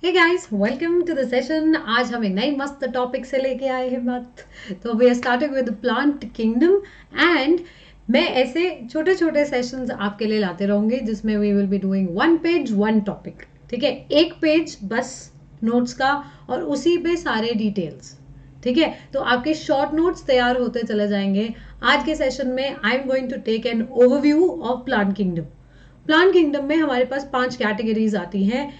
Hey guys, welcome to the session. आज हम एक नई मस्त टॉपिक से लेके आए हैं बात। तो we are starting with plant kingdom and मैं ऐसे छोटे छोटे सेशंस आपके लिए लाते रहूंगी जिसमें we will be doing one page one topic. ठीक है, एक पेज बस नोट्स का और उसी पे सारे डिटेल्स। ठीक है, तो आपके शॉर्ट नोट्स तैयार होते चले जाएंगे। आज के सेशन में I am going to take an overview of plant kingdom. Plant kingdom में हमारे पास 5 कैटेगरीज आती हैं: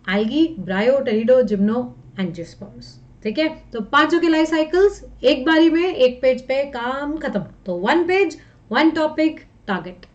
algae, bryo, pterido, gymno, angiosperms. ठीक है, तो पांचों के लाइफ साइकिल्स एक बारी में एक पेज पे काम खत्म। तो one page one topic target.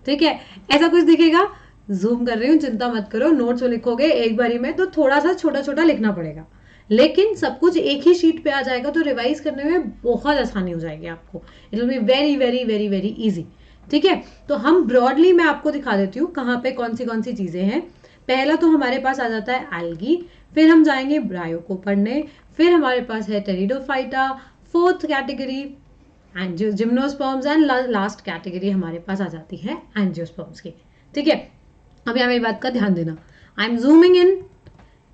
ठीक है, ऐसा कुछ दिखेगा, जूम कर रही हूँ, चिंता मत करो। नोट्स लिखोगे एक बारी में तो थोड़ा सा छोटा छोटा लिखना पड़ेगा, लेकिन सब कुछ एक ही शीट पे आ जाएगा तो रिवाइज करने में बहुत आसानी हो जाएगी आपको। It will be very very very very easy. ठीक है, तो हम ब्रॉडली मैं आपको दिखा देती हूँ कहाँ पे कौन सी चीजें हैं। पहला तो हमारे पास आ जाता है एल्गी, फिर हम जाएंगे ब्रायो को पढ़ने, फिर हमारे पास है pteridophyta, fourth category gymnosperms and last category हमारे पास आ जाती है एंजियोस्पर्म्स की। ठीक है, अब यहाँ मेरी बात का ध्यान देना। आई एम जूमिंग इन।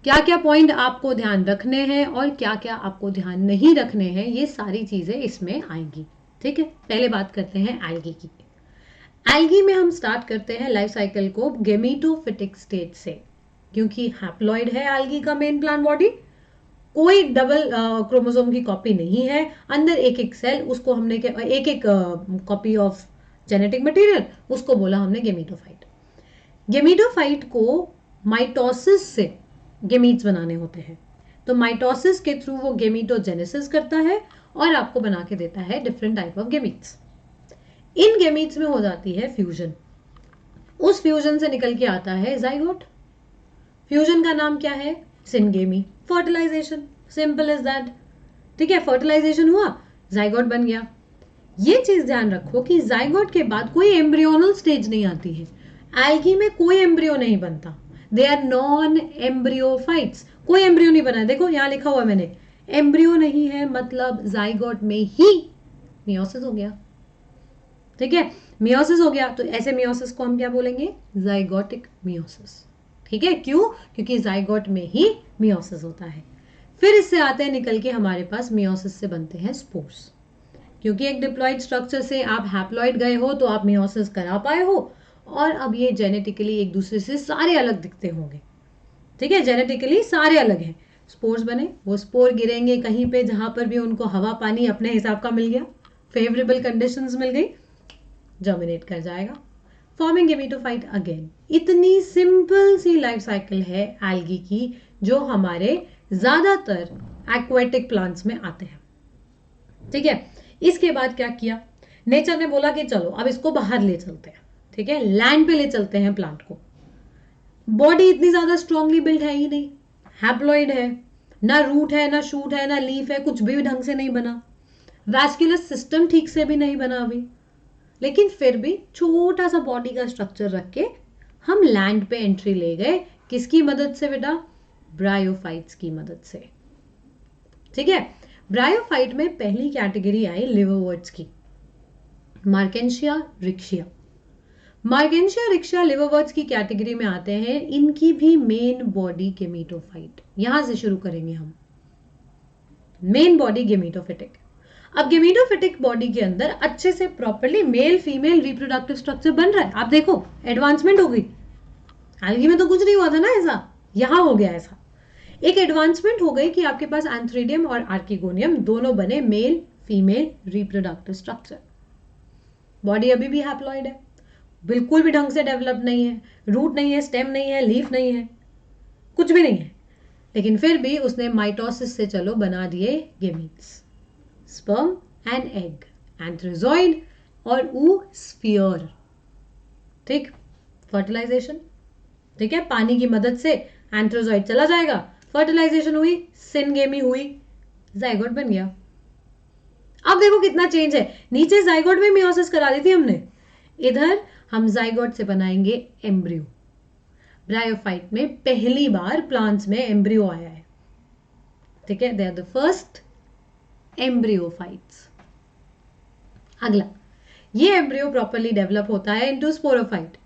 क्या क्या पॉइंट आपको ध्यान रखने हैं और क्या क्या आपको ध्यान नहीं रखने हैं, ये सारी चीजें इसमें आएंगी। ठीक है, पहले बात करते हैं एल्गी की। एल्गी में हम स्टार्ट करते हैं लाइफ साइकिल को गेमीटोफिटिक स्टेज से, क्योंकि हैप्लॉइड है एल्गी का मेन प्लांट बॉडी। कोई डबल क्रोमोसोम की कॉपी नहीं है अंदर, एक एक सेल, उसको हमने एक एक कॉपी ऑफ जेनेटिक मटेरियल, उसको बोला हमने गेमीटोफाइट। गेमीटोफाइट को माइटोसिस से गेमीट्स बनाने होते हैं, तो माइटोसिस के थ्रू वो गेमीटोजेनेसिस करता है और आपको बना के देता है different type of gametes. In gametes में हो जाती है फ्यूजन, उस फ्यूजन से निकल के आता है जाइगोट। फ्यूजन का नाम क्या है? Syngamy. Fertilisation, simple is that. ठीक है, फर्टिलाइजेशन हुआ, जाइगोट बन गया। ये चीज ध्यान रखो कि जाइगोट के बाद कोई एम्ब्रियोनल स्टेज नहीं आती है। एल्गी में कोई एम्ब्रियो नहीं बनता, दे आर नॉन एम्ब्रियोफाइट्स। कोई एम्ब्रियो नहीं बना है, देखो यहां लिखा हुआ मैंने, एम्ब्रियो नहीं है, मतलब जाइगोट में ही मियोसिस हो गया। ठीक है, मियोसिस हो गया, तो ऐसे मियोसिस को हम क्या बोलेंगे? Zygotic meiosis. ठीक है, क्यों? क्योंकि जाइगोट में ही मियोसिस होता है। फिर इससे आते हैं निकल के हमारे पास मियोसिस से बनते हैं स्पोर्स, क्योंकि एक डिप्लॉइड स्ट्रक्चर से आप हैप्लॉइड गए हो तो आप मियोसिस करा पाए हो, और अब ये जेनेटिकली एक दूसरे से सारे अलग दिखते होंगे। ठीक है, जेनेटिकली सारे अलग हैं। स्पोर्स बने, वो स्पोर गिरेंगे कहीं पे जहां पर भी उनको हवा पानी अपने हिसाब का मिल गया, फेवरेबल कंडीशंस मिल गई, जर्मिनेट कर जाएगा, फॉर्मिंग गेमेटोफाइट अगेन। इतनी सिंपल सी लाइफ साइकिल है एल्गी की, जो हमारे ज्यादातर एक्वेटिक प्लांट्स में आते हैं। ठीक है, इसके बाद क्या किया? नेचर ने बोला कि चलो अब इसको बाहर ले चलते हैं। ठीक है, लैंड पे ले चलते हैं प्लांट को। बॉडी इतनी ज्यादा स्ट्रांगली बिल्ड है ही नहीं, हैप्लॉइड है, ना रूट है, ना शूट है, ना लीफ है, कुछ भी ढंग से नहीं बना, वैस्कुलर सिस्टम ठीक से भी नहीं बना अभी। लेकिन फिर भी छोटा सा बॉडी का स्ट्रक्चर रख के हम लैंड पे एंट्री ले गए। किसकी मदद से बेटा? ब्रायोफाइट्स की मदद से। ठीक है, ब्रायोफाइट में पहली कैटेगरी आई लिवरवर्ट्स की, मार्केंशिया रिक्शिया। मार्केंशिया रिक्शिया लिवरवर्ट्स की कैटेगरी में आते हैं। इनकी भी मेन बॉडी गेमीटोफाइट, यहां से शुरू करेंगे हम। Main body gametophytic. अब गेमीटोफिटिक बॉडी के अंदर अच्छे से properly male female reproductive structure बन रहा है। आप देखो एडवांसमेंट हो गई। एल्गी में तो कुछ नहीं हुआ था ना ऐसा, यहां हो गया ऐसा। एक एडवांसमेंट हो गई कि आपके पास एंथ्रीडियम और आर्किगोनियम दोनों बने male female reproductive structure. Body अभी भी हैप्लॉइड है, बिल्कुल भी ढंग से डेवलप नहीं है, रूट नहीं है, स्टेम नहीं है, लीफ नहीं है, कुछ भी नहीं है। लेकिन फिर भी उसने माइटोसिस से चलो बना दिए gametes, sperm and egg, antherozoid और ऊ स्फीयर। ठीक, फर्टिलाइजेशन। ठीक है, पानी की मदद से एंथ्रोजॉइड चला जाएगा, फर्टिलाइजेशन हुई, सिनगेमी हुई, जाइगोट बन गया। अब देखो कितना चेंज है, नीचे जाइगोट में मियोसिस करा दी थी हमने, इधर हम जाइगोट से बनाएंगे एम्ब्रियो। ब्रायोफाइट में पहली बार प्लांट्स में एम्ब्रियो आया है। ठीक है, they are the first embryophytes. अगला, ये एम्ब्रियो प्रॉपरली डेवलप होता है इनटू स्पोरोफाइट।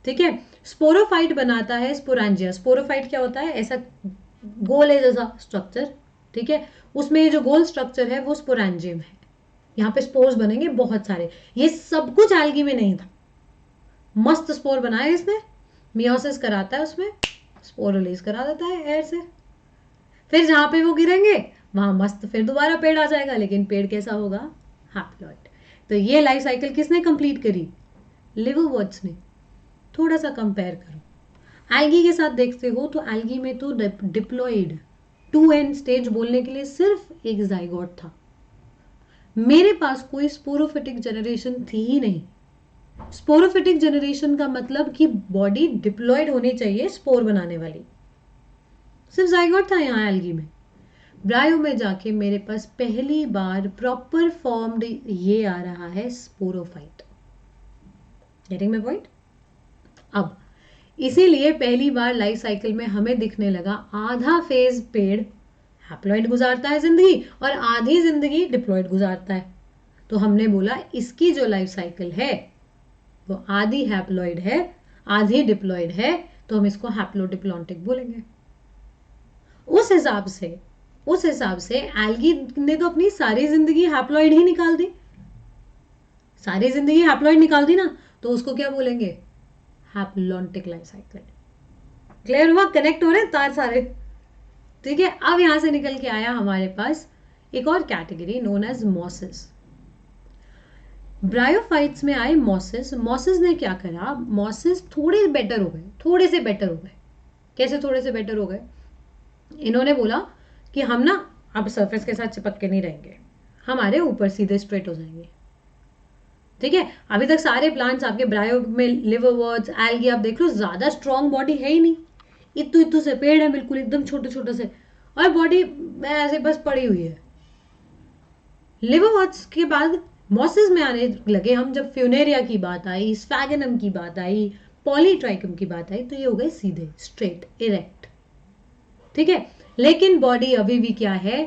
ठीक है। स्पोरोफाइट बनाता है स्पोरेंजिया। स्पोरोफाइट क्या होता है? ऐसा गोले जैसा स्ट्रक्चर, ठीक है, उसमें ये जो गोल स्ट्रक्चर है वो स्पोरेंजियम है। यहाँ पे स्पोर्स बनेंगे बहुत सारे। ये सब कुछ एल्गी में नहीं था। मस्त स्पोर बनाया इसने, मियोसिस कराता है उसमें, स्पोर रिलीज करा देता है एयर से, फिर जहां पे वो गिरेंगे वहां मस्त फिर दोबारा पेड़ आ जाएगा। लेकिन पेड़ कैसा होगा? हैप्लॉइड। तो ये लाइफ साइकिल किसने कंप्लीट करी? लिवरवुड्स ने। थोड़ा सा कंपेयर करो एल्गी के साथ, देखते हो तो एल्गी में तो डिप्लॉइड 2n स्टेज बोलने के लिए सिर्फ एक जाइगोट था। मेरे पास कोई स्पोरोफिटिक जनरेशन थी ही नहीं। स्पोरोफिटिक जनरेशन का मतलब कि बॉडी डिप्लॉयड होनी चाहिए स्पोर बनाने वाली, सिर्फ जाइगोट था यहाँ एल्गी में। ब्रायो में जाके मेरे पास पहली बार प्रॉपर फॉर्म्ड ये आ रहा है स्पोरोफाइट। Getting my point? अब इसीलिए पहली बार लाइफ साइकिल में हमें दिखने लगा आधा फेज पेड़ हैप्लॉइड गुजारता है जिंदगी और आधी जिंदगी डिप्लॉयड गुजारता है। तो हमने बोला इसकी जो लाइफ साइकिल है वो आधी हैप्लॉइड है आधी डिप्लॉयड है, तो हम इसको हैप्लोडिप्लॉन्टिक बोलेंगे। उस हिसाब से एल्गी ने तो अपनी सारी जिंदगी हैप्लॉइड ही निकाल दी। सारी जिंदगी हैप्लॉइड निकाल दी ना, तो उसको क्या बोलेंगे? Haplontic life cycle. क्लियर हुआ? कनेक्ट हो रहे हैं तार सारे? ठीक है। अब यहां से निकल के आया हमारे पास एक और category known as mosses. Bryophytes में आए मॉसेस। मॉसेस ने क्या करा? मॉसेस थोड़े बेटर हो गए, थोड़े से बेटर हो गए। कैसे थोड़े से बेटर हो गए? इन्होंने बोला कि हम ना अब सरफेस के साथ चिपक के नहीं रहेंगे, हमारे ऊपर सीधे स्ट्रेट हो जाएंगे। ठीक है। अभी तक सारे प्लांट्स आपके ब्रायो में, लिवरवर्ट्स, एल्गी, आप देख लो ज्यादा स्ट्रॉन्ग बॉडी है ही नहीं। इतू इतू से पेड़ है, बिल्कुल एकदम छोटे छोटे से, और बॉडी ऐसे बस पड़ी हुई है। लिवरवर्ट्स के बाद मॉसेस में आने लगे हम। जब फ्यूनेरिया की बात आई, स्फैगनम की बात आई, पॉलीट्राइकम की बात आई, तो ये हो गए सीधे स्ट्रेट इरेक्ट। ठीक है। लेकिन बॉडी अभी भी क्या है?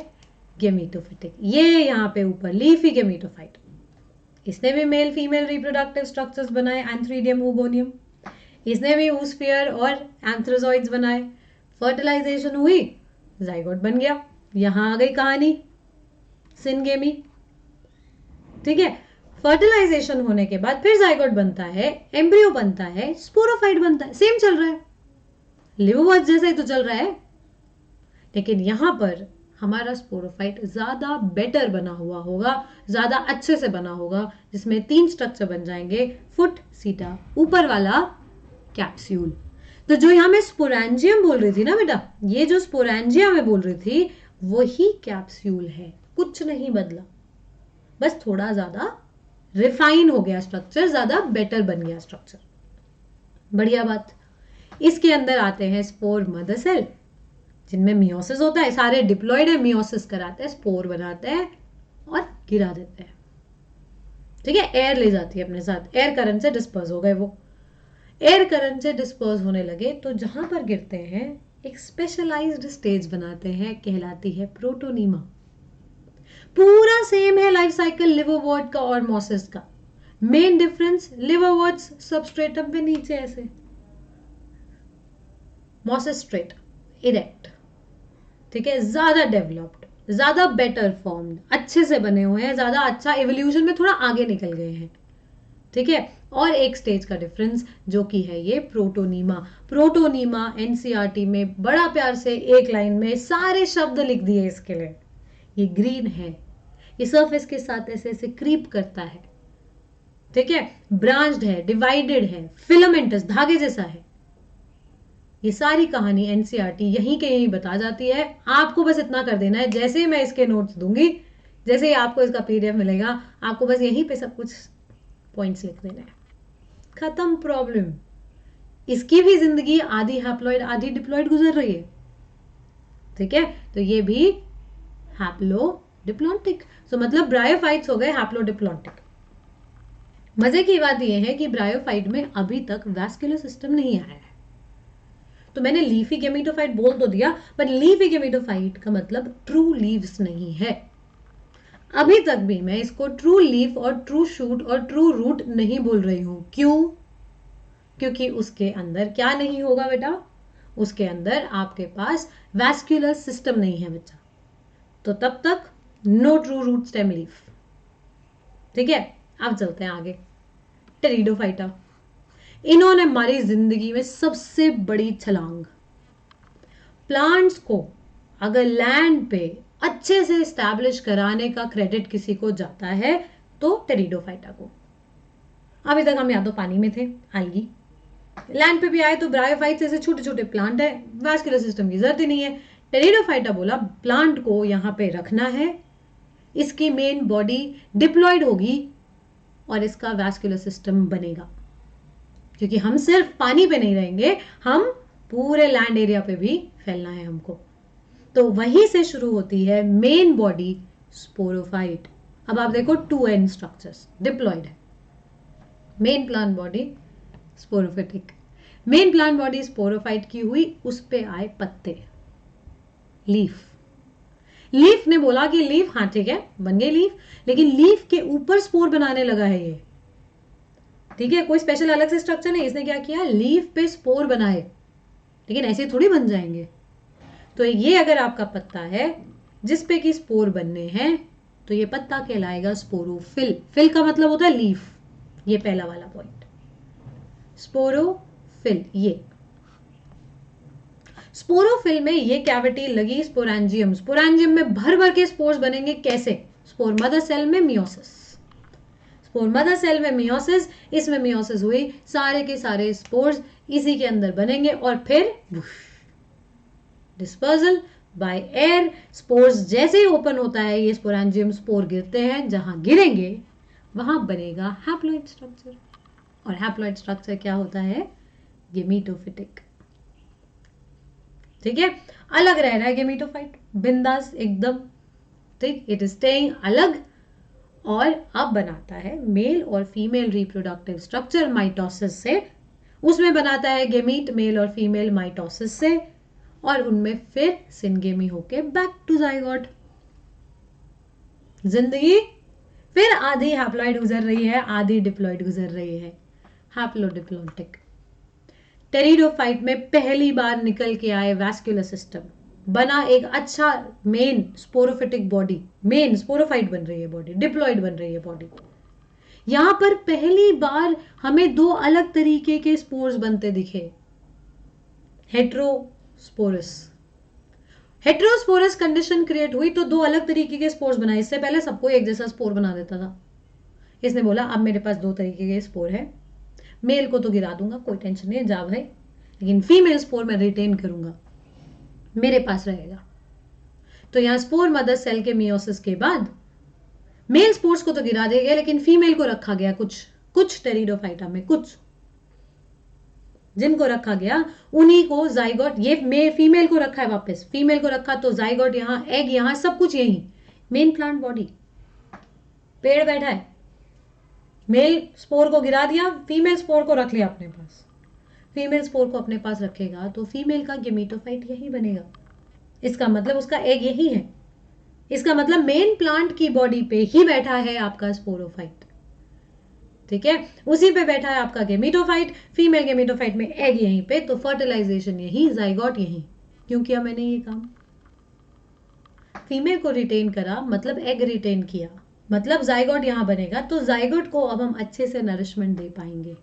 गेमेटोफिटिक। ये यहाँ पे ऊपर लीफी गेमेटोफाइट। इसने भी मेल फीमेल रिप्रोडक्टिव स्ट्रक्चर्स बनाए, एंथ्रीडियम, ओगोनियम। इसने भी ऊस्फियर और एंथ्रोजॉइड्स बनाए। फर्टिलाइजेशन हुई, जाइगोट बन गया। यहां आ गई कहानी सिनगेमी। ठीक है। फर्टिलाइजेशन होने के बाद फिर जाइगोट बनता है, एम्ब्रियो बनता है, स्पोरोफाइट बनता है। सेम चल रहा है, लिवरवर्ट्स जैसा ही तो चल रहा है। लेकिन यहां पर हमारा स्पोरोफाइट ज्यादा बेटर बना हुआ होगा, ज्यादा अच्छे से बना होगा, जिसमें 3 स्ट्रक्चर बन जाएंगे, फुट, सीटा, ऊपर वाला कैप्सूल। तो जो यहां मैं स्पोरेंजियम बोल रही थी ना बेटा, ये जो स्पोरेंजिया में बोल रही थी वही कैप्सूल है। कुछ नहीं बदला, बस थोड़ा ज्यादा रिफाइन हो गया स्ट्रक्चर, ज्यादा बेटर बन गया स्ट्रक्चर। बढ़िया बात। इसके अंदर आते हैं स्पोर मदर सेल, जिनमें मियोसिस होता है। सारे डिप्लॉयड है, मियोसिस कराते हैं, स्पोर बनाते हैं और गिरा देते हैं। ठीक है। एयर ले जाती है अपने साथ, एयर करंट से डिस्पर्स हो गए। वो एयर करंट से डिस्पर्स होने लगे तो जहां पर गिरते हैं एक स्पेशलाइज्ड स्टेज बनाते हैं, कहलाती है प्रोटोनीमा। पूरा सेम है लाइफ साइकिल लिवरवर्ट का और मॉसेस का। मेन डिफरेंस, लिवरवर्ट्स सबस्ट्रेटम पे नीचे ऐसे, मॉसेस स्ट्रेट इरेक्ट। ठीक है। ज्यादा डेवलप्ड, ज्यादा बेटर फॉर्म्ड, अच्छे से बने हुए हैं, ज्यादा अच्छा एवोल्यूशन में थोड़ा आगे निकल गए हैं। ठीक है। और एक स्टेज का डिफरेंस जो कि है ये प्रोटोनीमा। प्रोटोनीमा एनसीईआरटी में बड़ा प्यार से एक लाइन में सारे शब्द लिख दिए इसके लिए। ये ग्रीन है, ये सरफेस के साथ ऐसे ऐसे क्रीप करता है। ठीक है। ब्रांच्ड है, डिवाइडेड है, फिलामेंटस, धागे जैसा है। ये सारी कहानी एनसीईआरटी यहीं के यहीं बता जाती है। आपको बस इतना कर देना है, जैसे ही मैं इसके नोट्स दूंगी, जैसे ही आपको इसका पीडीएफ मिलेगा, आपको बस यहीं पे सब कुछ पॉइंट्स लिख देना है, खत्म प्रॉब्लम। इसकी भी जिंदगी आधी हैप्लॉइड आधी डिप्लॉइड गुजर रही है। ठीक है। तो ये भी हैप्लोडिप्लॉन्टिक। सो मतलब ब्रायोफाइट्स हो गए हैप्लोडिप्लॉन्टिक। मजे की बात यह है कि ब्रायोफाइट में अभी तक वैस्कुलर सिस्टम नहीं आया है। तो मैंने लीफी गेमेटोफाइट बोल तो दिया, पर लीफी गेमेटोफाइट का मतलब ट्रू लीव्स नहीं है। अभी तक भी मैं इसको ट्रू लीफ और ट्रू शूट और ट्रू रूट नहीं बोल रही हूं। क्यों? क्योंकि उसके अंदर क्या नहीं होगा बेटा, उसके अंदर आपके पास वैस्कुलर सिस्टम नहीं है बच्चा, तो तब तक no true root stem leaf. ठीक है, अब चलते हैं आगे। टेरिडोफाइटा, इन्होंने हमारी जिंदगी में सबसे बड़ी छलांग, प्लांट्स को अगर लैंड पे अच्छे से स्टैब्लिश कराने का क्रेडिट किसी को जाता है तो टेरिडोफाइटा को। अभी तक हम या तो पानी में थे, algae, लैंड पे भी आए तो ब्रायोफाइट्स ऐसे छोटे छोटे प्लांट है, वैस्कुलर सिस्टम की जरूरत ही नहीं है। टेरिडोफाइटा बोला प्लांट को यहां पे रखना है, इसकी मेन बॉडी डिप्लॉयड होगी और इसका वैस्कुलर सिस्टम बनेगा, क्योंकि हम सिर्फ पानी पे नहीं रहेंगे, हम पूरे लैंड एरिया पे भी फैलना है हमको। तो वहीं से शुरू होती है मेन बॉडी स्पोरोफाइट। अब आप देखो 2N स्ट्रक्चर्स, डिप्लॉयड है, main plant body sporophytic, main plant body sporophyte की हुई, उस पे आए पत्ते, लीफ। लीफ ने बोला कि लीफ, हाँ ठीक है बन गई लीफ, लेकिन लीफ के ऊपर स्पोर बनाने लगा है ये। ठीक है, कोई स्पेशल अलग से स्ट्रक्चर नहीं, इसने क्या किया, लीफ पे स्पोर बनाए, लेकिन ऐसे थोड़ी बन जाएंगे। तो ये अगर आपका पत्ता है जिस पे की स्पोर बनने हैं, तो ये पत्ता कहलाएगा स्पोरोफिल। फिल का मतलब होता है लीफ, ये पहला वाला पॉइंट, स्पोरोफिल। ये स्पोरोफिल में ये कैविटी लगी स्पोरेंजियम, स्पोरेंजियम में भर भर के स्पोर्स बनेंगे। कैसे, स्पोर मदर सेल में मियोसिस, स्पोर मदर सेल में मियोसिस, इसमें मियोसिस हुई, सारे के सारे स्पोर्स इसी के अंदर बनेंगे और फिर डिस्पर्सल बाय एयर। स्पोर्स जैसे ही ओपन होता है ये स्पोरेंजियम स्पोर गिरते हैं, जहां गिरेंगे वहां बनेगा हैप्लॉइड स्ट्रक्चर, और हैप्लॉइड स्ट्रक्चर क्या होता है, गेमीटोफिटिक। ठीक है, अलग रह रहा है गेमीटोफाइट, बिंदास एकदम, ठीक, इट इज स्टेइंग अलग, और अब बनाता है मेल और फीमेल रिप्रोडक्टिव स्ट्रक्चर माइटोसिस से, उसमें बनाता है गेमीट मेल और फीमेल माइटोसिस से, और उनमें फिर सिनगेमी होके बैक टू जाइगोट। जिंदगी फिर आधी हैप्लॉइड गुजर रही है, आधी डिप्लॉइड गुजर रही है, हैप्लोडिप्लॉन्टिक। टेरिडोफाइट में पहली बार निकल के आए वैस्कुलर सिस्टम, बना एक अच्छा main sporophytic body, main sporophyte बन रही है बॉडी, डिप्लॉइड बन रही है बॉडी। यहां पर पहली बार हमें दो अलग तरीके के स्पोर्स बनते दिखे, हेट्रोस्पोरस। हेट्रोस्पोरस कंडीशन क्रिएट हुई तो दो अलग तरीके के स्पोर्स बनाए, इससे पहले सबको एक जैसा स्पोर बना देता था। इसने बोला अब मेरे पास दो तरीके के स्पोर है, मेल को तो गिरा दूंगा, कोई टेंशन नहीं है जा भाई, लेकिन फीमेल स्पोर मैं रिटेन करूंगा, मेरे पास रहेगा। तो यहां स्पोर मदर सेल के मियोसिस के बाद मेल स्पोर्स को तो गिरा दिया गया, लेकिन फीमेल को रखा गया, कुछ टेरिडोफाइटा में, कुछ जिनको रखा गया उन्हीं को जाइगोट, ये फीमेल को रखा है वापस, फीमेल को रखा तो जाइगोट यहां, एग यहां, सब कुछ यही, मेन प्लांट बॉडी, पेड़ बैठा है, मेल स्पोर को गिरा दिया, फीमेल स्पोर को रख लिया अपने पास। फीमेल स्पोर को अपने पास रखेगा तो फीमेल का गेमीटोफाइट यही बनेगा, इसका मतलब उसका एग यही है, इसका मतलब मेन प्लांट की बॉडी पे ही बैठा है आपका स्पोरोफाइट। ठीक है, उसी पे बैठा है आपका गेमीटोफाइट, फीमेल गेमीटोफाइट में एग यहीं पे, तो फर्टिलाइजेशन यहीं, जाइगोट यहीं। क्यों किया मैंने ये काम, फीमेल को रिटेन करा मतलब एग रिटेन किया, मतलब जाइगोट यहां बनेगा, तो जाइगोट को अब हम अच्छे से नरिशमेंट दे पाएंगे,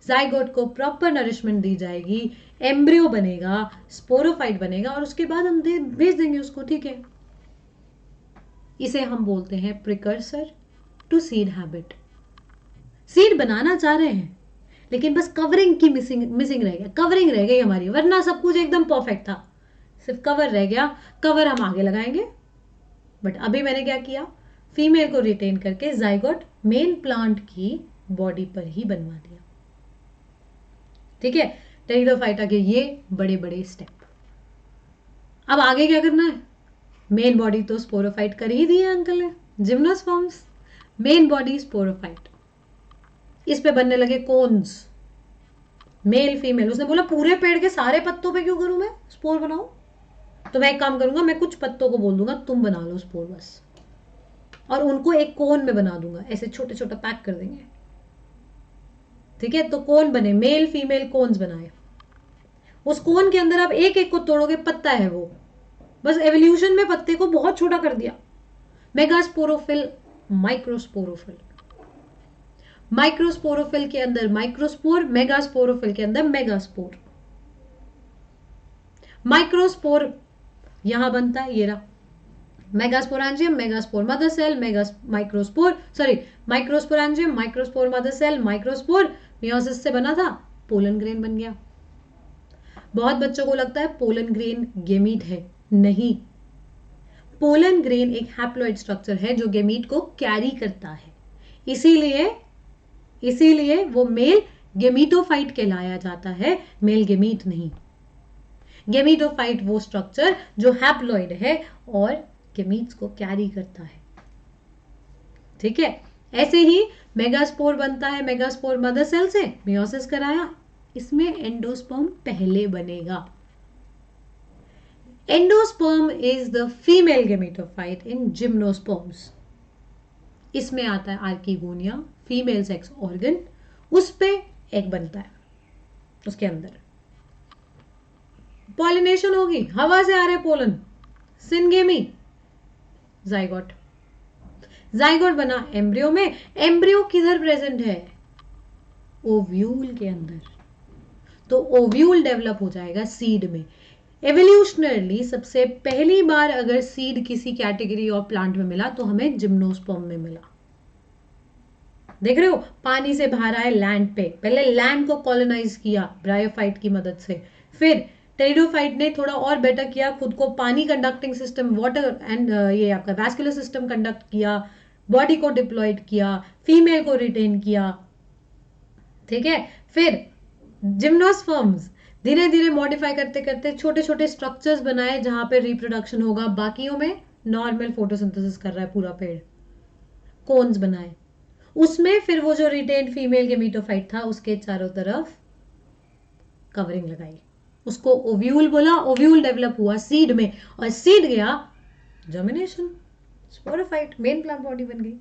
जाइगोट को प्रॉपर नरिशमेंट दी जाएगी, एम्ब्रियो बनेगा, स्पोरोफाइट बनेगा, और उसके बाद हम भेज देंगे उसको। ठीक है, इसे हम बोलते हैं precursor to seed habit. Seed बनाना चाह रहे हैं लेकिन बस कवरिंग की मिसिंग रह गया, कवरिंग रह गई हमारी, वरना सब कुछ एकदम परफेक्ट था, सिर्फ कवर रह गया, कवर हम आगे लगाएंगे। बट अभी मैंने क्या किया, फीमेल को रिटेन करके जाइगोट मेन प्लांट की बॉडी पर ही बनवा दिया। ठीक है, टेरिडोफाइटा के ये बड़े बड़े स्टेप। अब आगे क्या करना है, मेन बॉडी तो स्पोरोफाइट कर ही दी है अंकल ने, जिम्नोस्पर्म्स, मेन बॉडी स्पोरोफाइट, इस पे बनने लगे कोन्स, मेल फीमेल। उसने बोला पूरे पेड़ के सारे पत्तों पे क्यों करूं मैं स्पोर बनाऊं, तो मैं एक काम करूंगा, मैं कुछ पत्तों को बोल दूंगा तुम बना लो स्पोर बस, और उनको एक कोन में बना दूंगा, ऐसे छोटे छोटे पैक कर देंगे। ठीक है, तो कोन बने, मेल फीमेल कोन्स बनाए, उस कोन के अंदर आप एक एक को तोड़ोगे, पत्ता है वो, बस एवोल्यूशन में पत्ते को बहुत छोटा कर दिया। मेगास्पोरोफिल, माइक्रोस्पोरोफिल, माइक्रोस्पोरोफिल के अंदर माइक्रोस्पोर, मेगास्पोरोफिल के अंदर मेगास्पोर। माइक्रोस्पोर यहां बनता है, ये रहा megasporangium, megaspore mother cell, microspore, sorry microsporangium, microspore mother cell, microspore, meiosis से बना था, पोलन ग्रेन बन गया। बहुत बच्चों को लगता है पोलन ग्रेन गेमीट है, नहीं, पोलन ग्रेन एक हैप्लॉइड स्ट्रक्चर है जो गेमीट को कैरी करता है, इसीलिए वो मेल गेमीटोफाइट कहलाया जाता है, मेल गेमीट नहीं। गेमीटोफाइट वो स्ट्रक्चर जो हैप्लॉइड है और गेमीट्स को कैरी करता है, ठीक है। ऐसे ही मेगास्पोर बनता है, मेगास्पोर मदर सेल से मियोसिस कराया, इसमें एंडोस्पर्म पहले बनेगा। Endosperm is the female gametophyte in gymnosperms. इसमें आता है आर्किगोनिया, फीमेल सेक्स ऑर्गन, उस पे एग बनता है, उसके अंदर पॉलिनेशन होगी, हवा से आ रहे पोलन, सिनगेमी, जाइगोट, जाइगोट बना एम्ब्रियो में, एम्ब्रियो किधर प्रेजेंट है, ओव्यूल के अंदर, तो ओव्यूल डेवलप हो जाएगा सीड में। एवोल्यूशनरली सबसे पहली बार अगर सीड किसी कैटेगरी और प्लांट में मिला तो हमें जिम्नोस्पर्म में मिला। देख रहे हो, पानी से बाहर आए लैंड पे, पहले लैंड को कॉलोनाइज किया ब्रायोफाइट की मदद से, फिर टेरिडोफाइट ने थोड़ा और बेटर किया, खुद को पानी कंडक्टिंग सिस्टम, वाटर एंड ये आपका वैस्कुलर सिस्टम कंडक्ट किया, बॉडी को डिप्लॉयड किया, फीमेल को रिटेन किया, ठीक है। फिर जिम्नोस्पर्म्स धीरे धीरे मॉडिफाई करते करते छोटे छोटे स्ट्रक्चर्स बनाए जहां पे रिप्रोडक्शन होगा, बाकियों में नॉर्मल फोटोसिंथेसिस कर रहा है पूरा पेड़, कोन्स बनाए, उसमें फिर वो जो रिटेन फीमेल गेमीटोफाइट था उसके चारों तरफ कवरिंग लगाई, उसको ओव्यूल बोला, ओव्यूल डेवलप हुआ सीड में, और सीड गया germination, sporophyte, main plant body बन गई।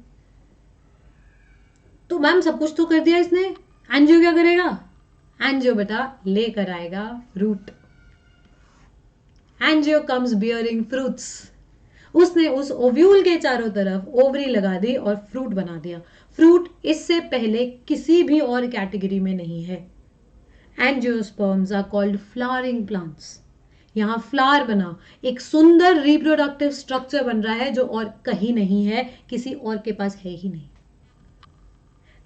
तो मैम सब कुछ तो कर दिया इसने, एंजियो क्या करेगा, एंजियो बेटा लेकर आएगा fruit, angio comes bearing fruits, उसने उस ओव्यूल के चारों तरफ ओवरी लगा दी और फ्रूट बना दिया। फ्रूट इससे पहले किसी भी और कैटेगरी में नहीं है। Angiosperms are called flowering plants, यहां फ्लावर बना, एक सुंदर रिप्रोडक्टिव स्ट्रक्चर बन रहा है जो और कहीं नहीं है, किसी और के पास है ही नहीं।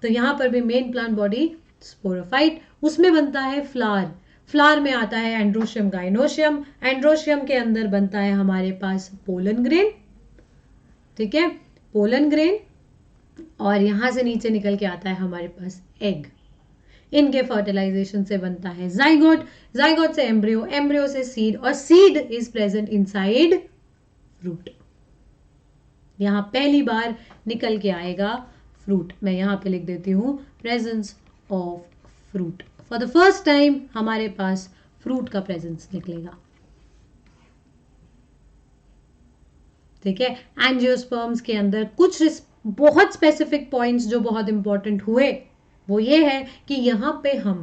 तो यहां पर भी मेन प्लांट बॉडी स्पोरोफाइट, उसमें बनता है फ्लावर, फ्लावर में आता है एंड्रोशियम गाइनोशियम, एंड्रोशियम के अंदर बनता है हमारे पास पोलन ग्रेन, ठीक है, पोलन ग्रेन, और यहां से नीचे निकल के आता है हमारे पास एग, इनके फर्टिलाइजेशन से बनता है जाइगोट, जाइगोट से एम्ब्रियो, एम्ब्रियो से सीड, और seed is present inside fruit. यहां पहली बार निकल के आएगा फ्रूट, मैं यहां पे लिख देती हूं presence of fruit, for the first time हमारे पास फ्रूट का प्रेजेंस निकलेगा, ठीक है। एंजियोस्पर्म्स के अंदर कुछ बहुत स्पेसिफिक पॉइंट्स जो बहुत इंपॉर्टेंट हुए वो ये है कि यहां पे हम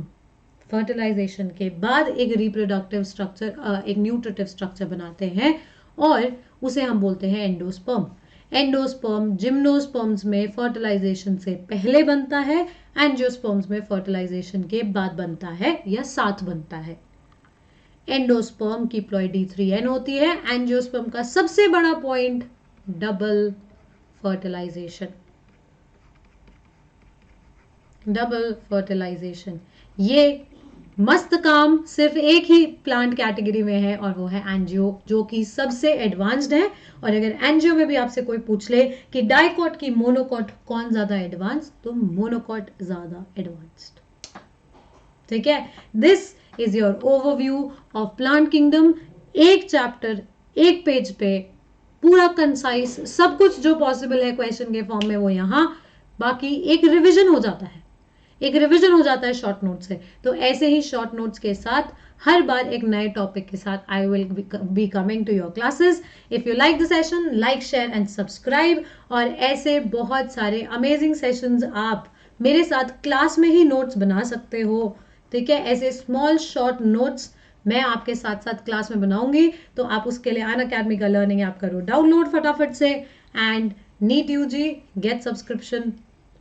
फर्टिलाइजेशन के बाद एक रिप्रोडक्टिव स्ट्रक्चर, एक न्यूट्रिटिव स्ट्रक्चर बनाते हैं और उसे हम बोलते हैं एंडोस्पर्म। एंडोस्पर्म जिम्नोस्पर्म्स में फर्टिलाइजेशन से पहले बनता है, एंजियोस्पर्म्स में फर्टिलाइजेशन के बाद बनता है या साथ बनता है। एंडोस्पर्म की प्लॉइडी 3n होती है। एंजियोस्पर्म का सबसे बड़ा point double fertilisation, double fertilisation, ये मस्त काम सिर्फ एक ही प्लांट कैटेगरी में है और वो है एंजियो, जो कि सबसे एडवांस्ड है। और अगर एंजियो में भी आपसे कोई पूछ ले कि डाइकॉट की मोनोकॉट कौन ज्यादा एडवांस, तो मोनोकॉट ज्यादा एडवांस्ड, ठीक है। This is your overview of plant kingdom, एक चैप्टर एक पेज पे पूरा कंसाइज, सब कुछ जो पॉसिबल है क्वेश्चन के फॉर्म में वो यहां, बाकी एक रिविजन हो जाता है, एक रिवीजन हो जाता है शॉर्ट नोट से। तो ऐसे ही शॉर्ट नोट्स के साथ हर बार एक नए टॉपिक के साथ I will be coming to your classes. If you like the session, like share and subscribe, और ऐसे बहुत सारे अमेजिंग सेशंस आप मेरे साथ क्लास में ही नोट्स बना सकते हो। ठीक है, ऐसे स्मॉल शॉर्ट नोट्स मैं आपके साथ साथ क्लास में बनाऊंगी, तो आप उसके लिए अनअकैडमी का लर्निंग ऐप करो डाउनलोड फटाफट से, and NEET UG get subscription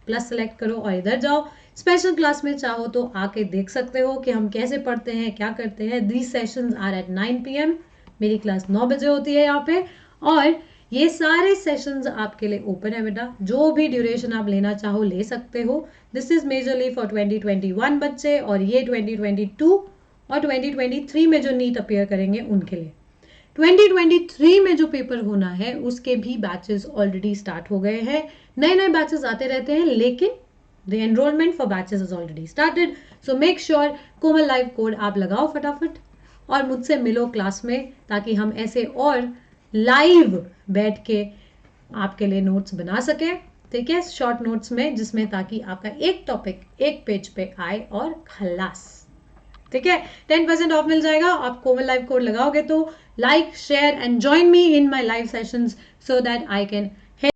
plus select करो और इधर जाओ। स्पेशल क्लास में चाहो तो आके देख सकते हो कि हम कैसे पढ़ते हैं, क्या करते हैं। These sessions are at 9 PM। मेरी क्लास 9 बजे होती है यहाँ पे, और ये सारे सेशंस आपके लिए ओपन है बेटा, जो भी ड्यूरेशन आप लेना चाहो ले सकते हो। दिस इज मेजरली फॉर 2021 बच्चे, और ये 2022 और 2023 में जो नीट अपीयर करेंगे उनके लिए। 2023 में जो पेपर होना है उसके भी बैचेस ऑलरेडी स्टार्ट हो गए हैं। नए नए बैचेस आते रहते हैं, लेकिन the enrolment for batches is already started. So make sure Komal live code आप लगाओ फटाफट और मुझसे मिलो क्लास में, ताकि हम ऐसे और लाइव बैठ के आपके लिए नोट्स बना सके। ठीक है, शॉर्ट नोट्स में, जिसमें ताकि आपका एक टॉपिक एक पेज पे आए और खलास। ठीक है, 10% ऑफ मिल जाएगा आप कोमल लाइव कोड लगाओगे तो। Like share and join me in my live sessions so that I can